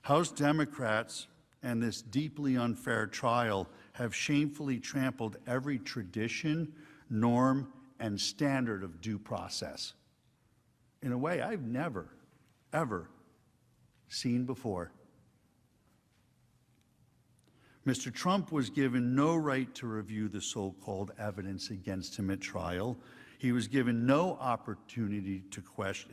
House Democrats and this deeply unfair trial have shamefully trampled every tradition, norm, and standard of due process in a way I've never, ever seen before. Mr. Trump was given no right to review the so-called evidence against him at trial. He was given no opportunity to question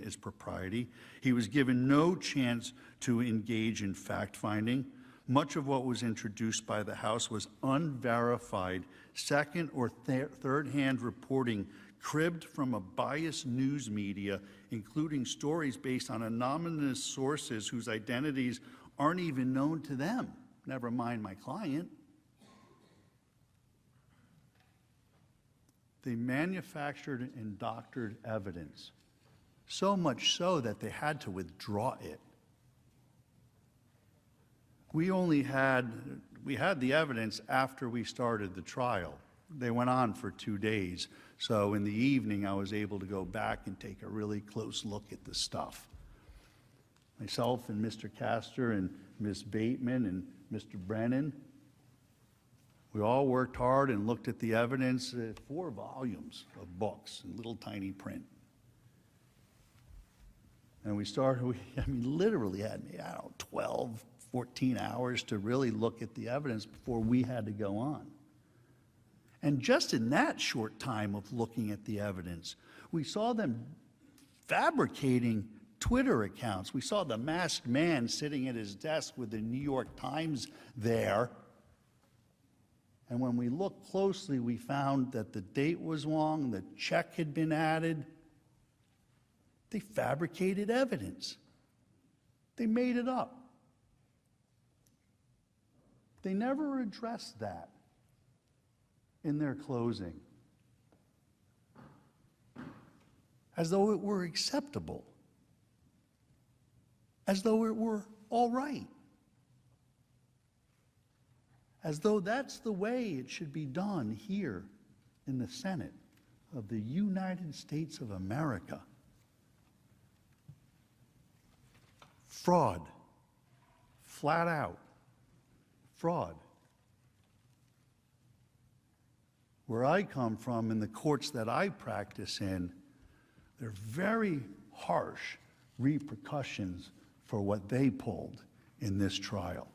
its propriety. He was given no chance to engage in fact-finding. Much of what was introduced by the House was unverified, second or third-hand reporting cribbed from a biased news media, including stories based on anonymous sources whose identities aren't even known to them, never mind my client. They manufactured and doctored evidence, so much so that they had to withdraw it. We had the evidence after we started the trial. They went on for 2 days. So in the evening, I was able to go back and take a really close look at the stuff. Myself and Mr. Castor and Ms. Bateman and Mr. Brennan, we all worked hard and looked at the evidence, 4 volumes of books in little tiny print. And we literally had, 12, 14 hours to really look at the evidence before we had to go on. And just in that short time of looking at the evidence, we saw them fabricating Twitter accounts. We saw the masked man sitting at his desk with the New York Times there. And when we looked closely, we found that the date was wrong, the check had been added. They fabricated evidence. They made it up. They never addressed that in their closing, as though it were acceptable, as though it were all right, as though that's the way it should be done here in the Senate of the United States of America. Fraud, flat out, fraud. Where I come from, in the courts that I practice in, there are very harsh repercussions for what they pulled in this trial.